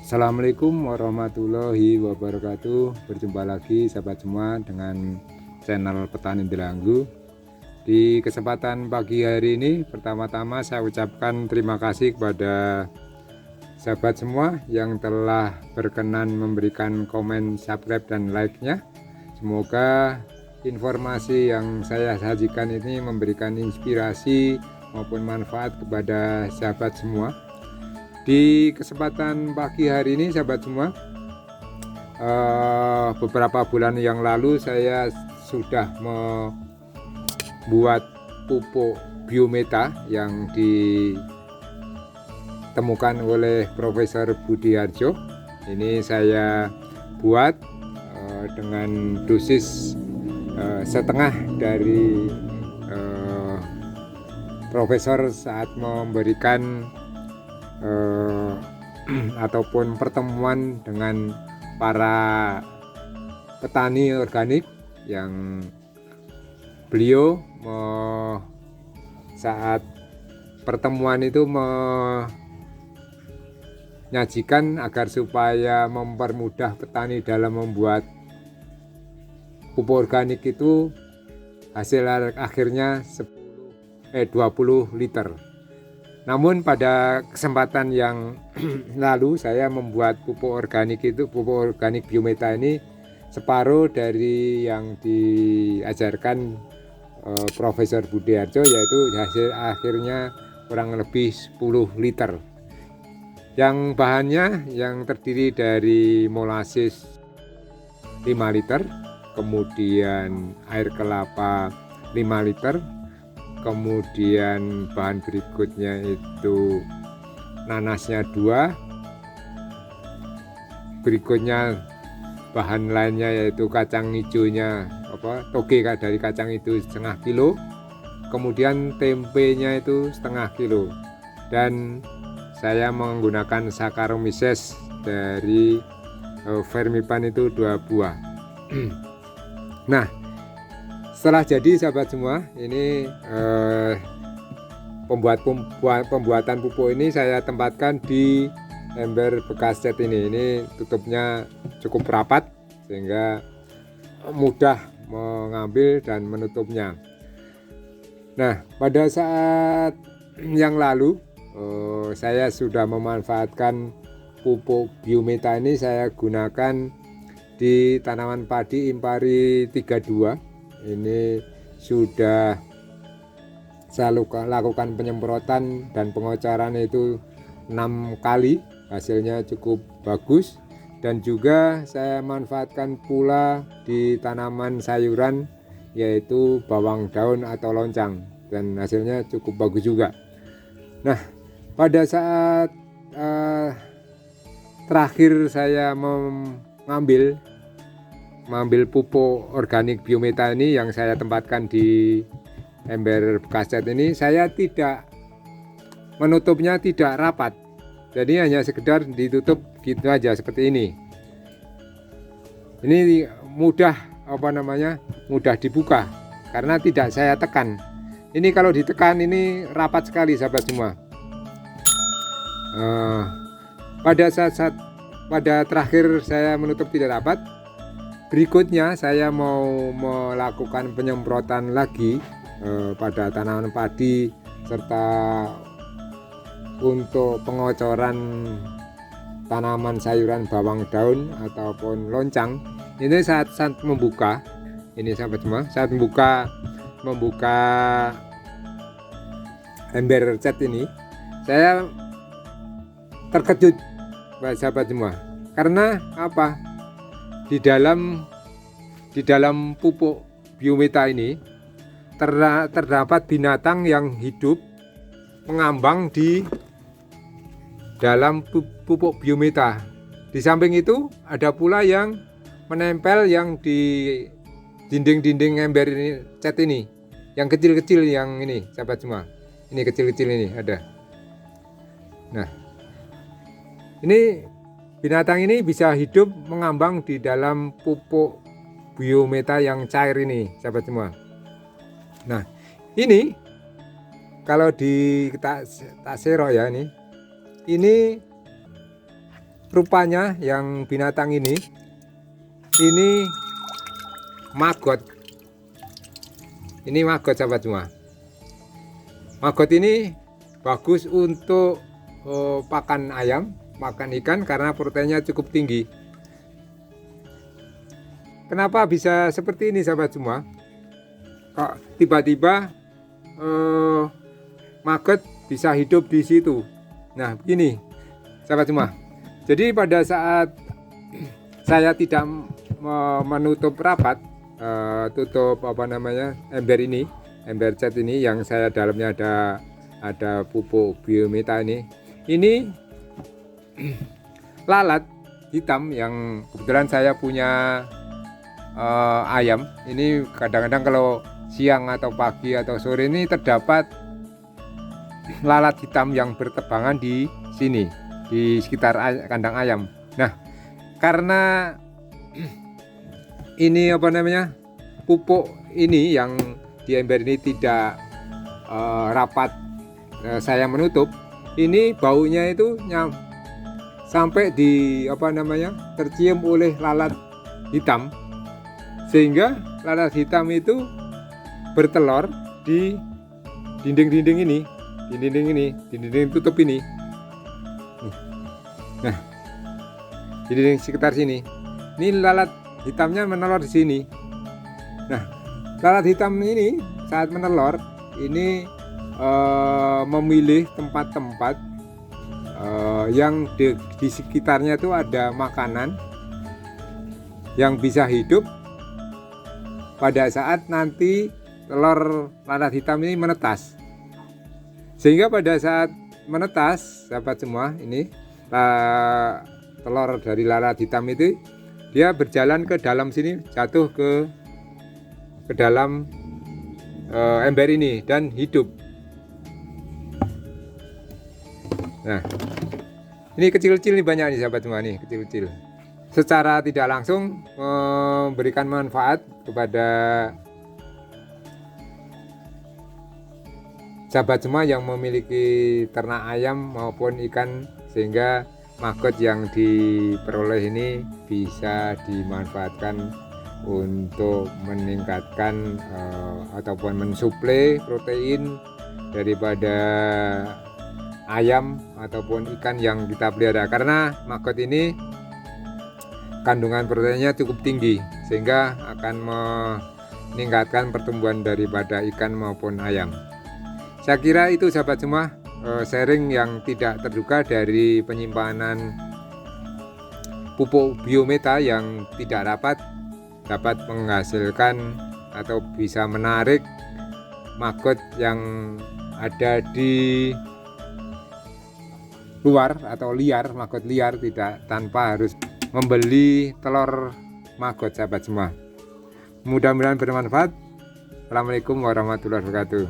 Assalamualaikum warahmatullahi wabarakatuh. Berjumpa lagi sahabat semua dengan channel Petani Delanggu. Di kesempatan pagi hari ini, pertama-tama saya ucapkan terima kasih kepada sahabat semua yang telah berkenan memberikan komen, subscribe, dan like-nya. Semoga informasi yang saya sajikan ini memberikan inspirasi maupun manfaat kepada sahabat semua. Di kesempatan pagi hari ini sahabat semua, beberapa bulan yang lalu saya sudah membuat pupuk biometa yang ditemukan oleh Profesor Budiarjo. Ini saya buat dengan dosis setengah dari Profesor saat memberikan ataupun pertemuan dengan para petani organik yang beliau saat pertemuan itu menyajikan agar supaya mempermudah petani dalam membuat pupuk organik itu hasil akhirnya 20 liter. Namun pada kesempatan yang lalu saya membuat pupuk organik biometa ini separuh dari yang diajarkan Profesor Budiarjo, yaitu hasil akhirnya kurang lebih 10 liter. Yang bahannya yang terdiri dari molasis 5 liter, kemudian air kelapa 5 liter, kemudian bahan berikutnya itu nanasnya 2, berikutnya bahan lainnya yaitu kacang hijaunya toge dari kacang itu setengah kilo, kemudian tempenya itu setengah kilo, dan saya menggunakan Saccharomyces dari Vermipan itu 2 buah. Nah, setelah jadi sahabat semua, ini pembuatan pupuk ini saya tempatkan di ember bekas cat ini. Ini tutupnya cukup rapat sehingga mudah mengambil dan menutupnya. Nah, pada saat yang lalu saya sudah memanfaatkan pupuk biometa ini. Saya gunakan di tanaman padi Impari 32. Ini sudah saya lakukan penyemprotan dan pengocoran itu 6 kali, hasilnya cukup bagus. Dan juga saya manfaatkan pula di tanaman sayuran yaitu bawang daun atau loncang, dan hasilnya cukup bagus juga. Nah, pada saat terakhir saya mengambil pupuk organik biometa ini yang saya tempatkan di ember bekas cat ini, saya tidak menutupnya, tidak rapat, jadi hanya sekedar ditutup gitu aja seperti ini. Ini mudah mudah dibuka karena tidak saya tekan. Ini kalau ditekan ini rapat sekali sahabat semua. Pada terakhir saya menutup tidak rapat. Berikutnya saya mau melakukan penyemprotan lagi pada tanaman padi serta untuk pengocoran tanaman sayuran bawang daun ataupun loncang. Ini saat membuka, ini sahabat semua, saat membuka ember cat ini, saya terkejut sahabat semua. Karena apa? Di dalam pupuk biometa ini terdapat binatang yang hidup mengambang di dalam pupuk biometa. Di samping itu ada pula yang menempel yang di dinding-dinding ember ini, cat ini, yang kecil-kecil yang ini sahabat semua. Ini kecil-kecil ini ada. Nah, ini binatang ini bisa hidup mengambang di dalam pupuk biometa yang cair ini sahabat semua. Nah, ini kalau di tak serok ya, ini rupanya yang binatang ini maggot. Ini maggot sahabat semua. Maggot ini bagus untuk pakan ayam, makan ikan karena proteinnya cukup tinggi. Kenapa bisa seperti ini sahabat semua? Kok tiba-tiba maggot bisa hidup di situ? Nah, begini sahabat semua. Jadi pada saat saya tidak menutup rapat, tutup ember cat ini yang saya dalamnya ada pupuk biometa ini lalat hitam yang kebetulan saya punya ayam ini. Kadang-kadang kalau siang atau pagi atau sore ini terdapat lalat hitam yang berterbangan di sini di sekitar kandang ayam. Nah, karena ini pupuk ini yang di ember ini tidak rapat, saya menutup, ini baunya itu sampai tercium oleh lalat hitam, sehingga lalat hitam itu bertelur di dinding tutup ini. Nah, di dinding sekitar sini, ini lalat hitamnya menelur di sini. Nah, lalat hitam ini saat menelur ini memilih tempat-tempat yang di sekitarnya itu ada makanan yang bisa hidup pada saat nanti telur lalat hitam ini menetas. Sehingga pada saat menetas, sahabat semua, ini telur dari lalat hitam itu dia berjalan ke dalam sini, jatuh ke dalam ember ini dan hidup. Nah, ini kecil-kecil nih, banyak nih sahabat semua nih, kecil-kecil. Secara tidak langsung memberikan manfaat kepada sahabat semua yang memiliki ternak ayam maupun ikan, sehingga maggot yang diperoleh ini bisa dimanfaatkan untuk meningkatkan ataupun mensuplai protein daripada ayam ataupun ikan yang kita pelihara. Karena maggot ini kandungan proteinnya cukup tinggi, sehingga akan meningkatkan pertumbuhan daripada ikan maupun ayam. Saya kira itu sahabat semua, sharing yang tidak terduga dari penyimpanan pupuk biometa yang tidak rapat dapat menghasilkan atau bisa menarik maggot yang ada di luar atau liar, maggot liar, tidak tanpa harus membeli telur maggot sahabat semua. Mudah-mudahan bermanfaat. Assalamualaikum warahmatullahi wabarakatuh.